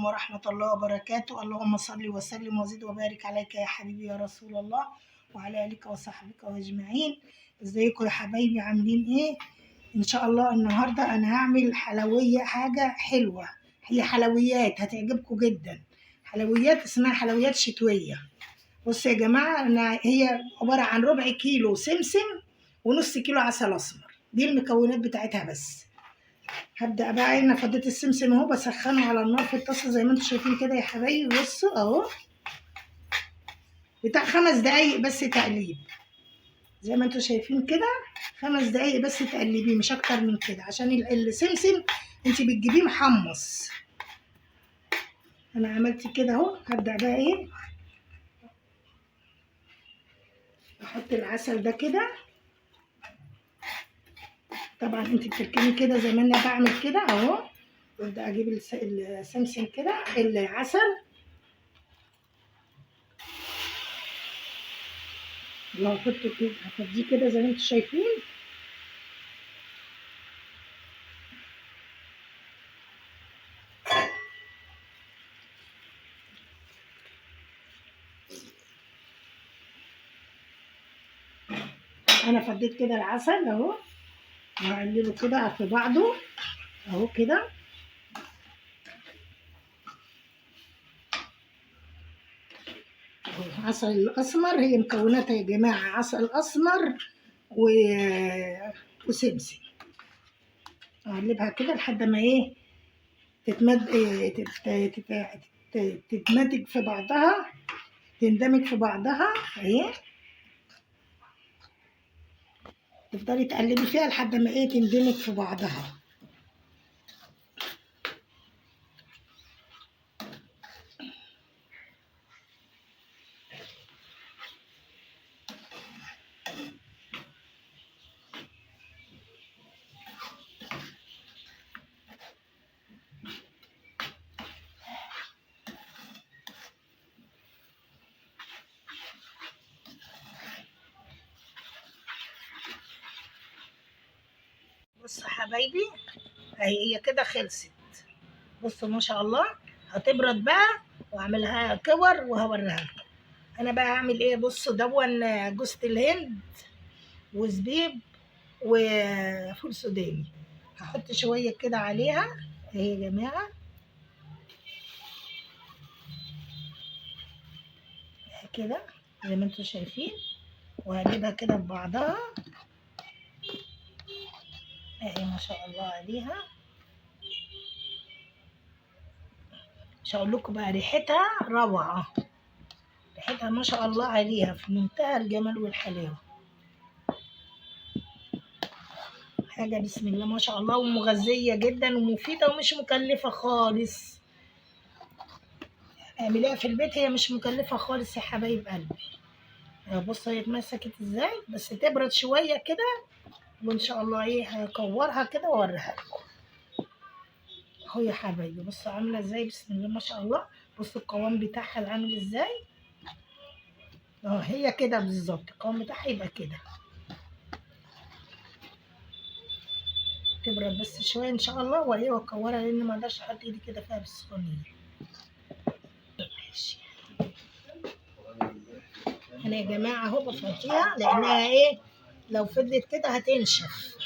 ورحمة الله وبركاته. اللهم صل وسلم وزد وبارك عليك يا حبيبي يا رسول الله وعلى آلك وصحبك أجمعين. ازيكم يا حبايبي، عاملين ايه؟ ان شاء الله النهارده انا هعمل حلوية، حاجة حلوة، هي حلويات هتعجبكم جدا. حلويات اسمها حلويات شتوية. بصوا يا جماعة، هي عبارة عن ربع كيلو سمسم ونص كيلو عسل اسمر، دي المكونات بتاعتها بس. هبدأ بقى. انا فضيت السمسم اهو، بسخنه على النار في الطاسة زي ما انتم شايفين كده يا حبايبي. بصوا اهو، بتاع 5 دقايق بس تقليب، زي ما انتم شايفين كده. 5 دقايق بس تقلبيه، مش اكتر من كده، عشان السمسم انت بتجيبيه محمص. انا عملت كده اهو. هبدأ بقى ايه، احط العسل ده كده. طبعا انت بتركني كده زي ما انا بعمل كده اهو. وابدأ اجيب السمسم كده، العسل لو هحطه كده، هفضيه كده زي ما انتم شايفين. انا فضيت كده العسل اهو، وهقلبه كده في بعضه اهو كده. العسل الاسمر، هي مكوناتها يا جماعه عسل اسمر وسمسم. اقلبها كده لحد ما ايه، تتمد تتمدج في بعضها، تندمج في بعضها اهي. تفضلي تقلبي فيها لحد ما ايه، تندمج في بعضها. بصوا يا حبايبي، هي كده خلصت. بصوا ما شاء الله. هتبرد بقى واعملها كور وهوريها لكم. انا بقى هعمل ايه، بصوا دون جوز الهند وزبيب وفول سوداني. هحط شويه كده عليها اهي يا جماعه كده زي ما انتم شايفين. وهجيبها كده ببعضها اهي ما شاء الله عليها. مش هقول لكم بقى، ريحتها روعه، ريحتها ما شاء الله عليها في منتهى الجمال والحلاوه. حاجه بسم الله ما شاء الله، ومغذيه جدا ومفيده ومش مكلفه خالص. اعمليها في البيت، هي مش مكلفه خالص يا حبايب قلبي. بص هي اتمسكت ازاي، بس تبرد شويه كده وان شاء الله ايه هكورها كده واوريها لكم اهو يا حبايبي. بصوا عامله ازاي بسم الله ما شاء الله. بصوا القوام بتاعها عامل ازاي اهو. هي كده بالظبط، القوام بتاعها يبقى كده. تبرد بس شويه ان شاء الله وايه، واكورها لان ما اقدرش احط ايدي كده فيها بالسخونيه. ماشي. انا يا جماعه اهو بفضيها لانها ايه، لو فضلت كده هتنشف.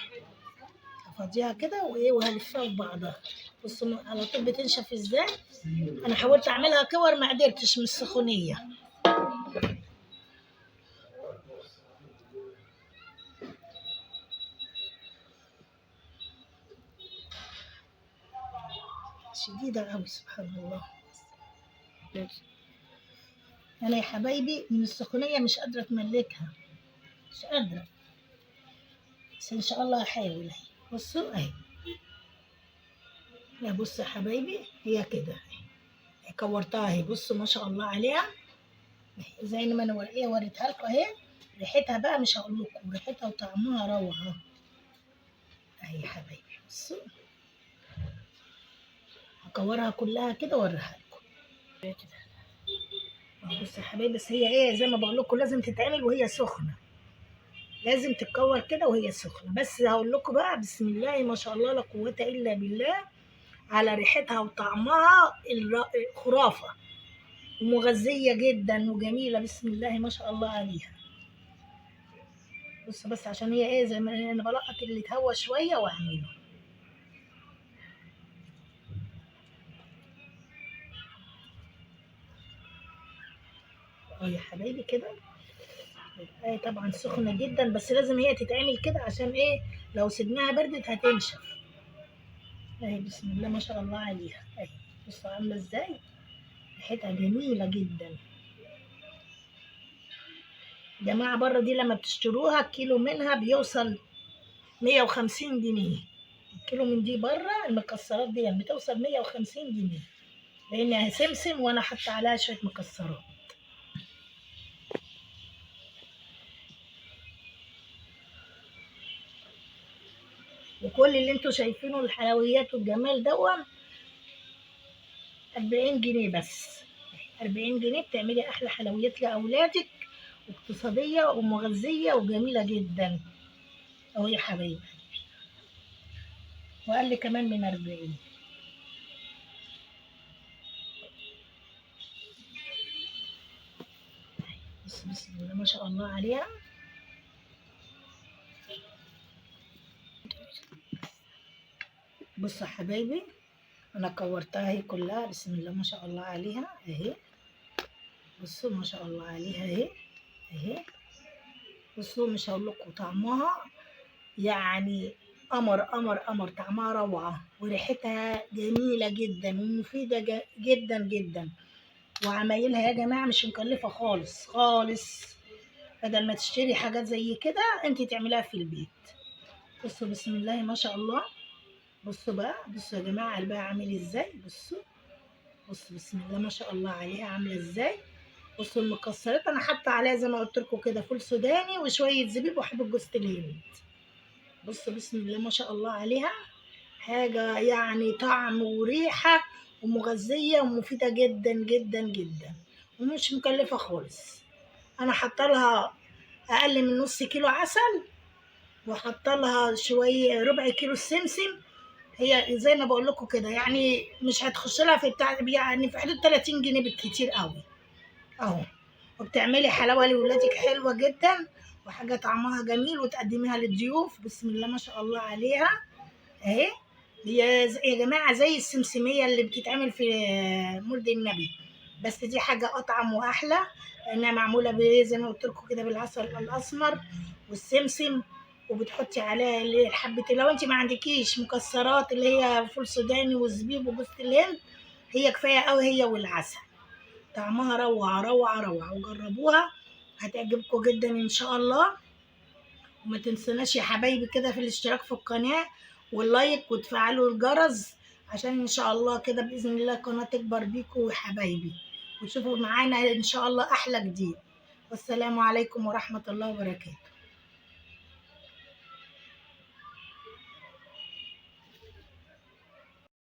هفضيها كده وايه، وهلفها ببعضها. بصوا على طول بتنشف ازاي. انا حاولت اعملها كور ما قدرتش من السخونيه. شديده قوي سبحان الله. انا يا حبايبي من السخونيه مش قادره اتملكها، مش قادره، بس ان شاء الله هحاول اهي. بصوا اهي. لا بصوا يا حبايبي، هي كده اهي كورتها اهي. بصوا ما شاء الله عليها زي ما انا وريتها لكم اهي. ريحتها بقى مش هقول لكم، ريحتها وطعمها روعه اهي يا حبايبي. بصوا هكورها كلها كده واوريها لكم. بصوا يا حبايبي، بس هي ايه زي ما بقول لكم، لازم تتعمل وهي سخنه، لازم تتكور كده وهي سخنه. بس هقول لكم بقى بسم الله ما شاء الله لا قوه الا بالله، على ريحتها وطعمها خرافة، ومغذية جدا وجميلة، بسم الله ما شاء الله عليها. بص بس عشان هي ايه، زي ما انا بلقط اللي اتهوى شوية واعمله يا حبايبي كده. هي طبعا سخنة جدا، بس لازم هي تتعمل كده عشان ايه، لو سيبناها بردت هتنشف. اهي بسم الله ما شاء الله عليها اهي. بصوا عاملة ازاي، ريحتها جميلة جدا. جماعة بره دي لما بتشتروها الكيلو منها بيوصل 150 جنيه. الكيلو من دي بره المكسرات دي بتوصل 150 جنيه، لانها سمسم وانا حاطه عليها شويه مكسرات. وكل اللي انتوا شايفينه الحلويات والجمال دون 40 جنيه بس. 40 جنيه بتعملي احلى حلويات لاولادك، واقتصاديه ومغذيه وجميله جدا اهو يا حبايبي. وقال لي كمان من 40. بسم الله ما شاء الله عليها. بصوا يا حبايبي، انا كورتها اهي كلها، بسم الله ما شاء الله عليها اهي. بصوا ما شاء الله عليها اهي اهي. بصوا مش هقول لكم طعمها يعني قمر قمر قمر، طعمها روعة وريحتها جميلة جدا ومفيدة جدا جدا. وعمايلها يا جماعة مش مكلفة خالص خالص، بدل ما تشتري حاجات زي كده انت تعمليها في البيت. بصوا بسم الله ما شاء الله. بصوا بقى، بصوا يا جماعة قلبها عامل ازاي. بصوا بصوا بسم الله ما شاء الله عليها عاملة ازاي. بصوا المكسرات انا حاطة عليها زي ما قلت لكم كده فول سوداني وشوية زبيب وحبة جوز الهند. بصوا بسم الله ما شاء الله عليها، حاجة يعني طعم وريحة ومغذية ومفيدة جدا جدا جدا، ومش مكلفة خالص. أنا حاطة لها أقل من نص كيلو عسل، وحاطة لها شوية ربع كيلو السمسم. هي زي ما بقول لكم كده يعني مش هتخش لها في بتاع، يعني في حدود 30 جنيه بالكتير قوي اهو. وبتعملي حلاوة لولادك حلوة جدا، وحاجة طعمها جميل وتقدميها للضيوف. بسم الله ما شاء الله عليها اهي. هي يا جماعة زي السمسمية اللي بتتعمل في مولد النبي، بس دي حاجة أطعم وأحلى، لأنها معمولة زي ما قلت لكم كده بالعسل الأسمر والسمسم. وبتحطي عليها اللي حبة، لو انت ما عندكيش مكسرات اللي هي فول سوداني وزبيب وجوز الهند، هي كفاية قوي هي والعسل. طعمها روعة روعة روعة، وجربوها هتعجبكم جدا إن شاء الله. وما تنسوناش يا حبايبي كده في الاشتراك في القناة واللايك وتفعلوا الجرس، عشان ان شاء الله كده باذن الله القناة تكبر بيكم يا حبايبي، وتشوفوا معانا ان شاء الله احلى جديد. والسلام عليكم ورحمة الله وبركاته.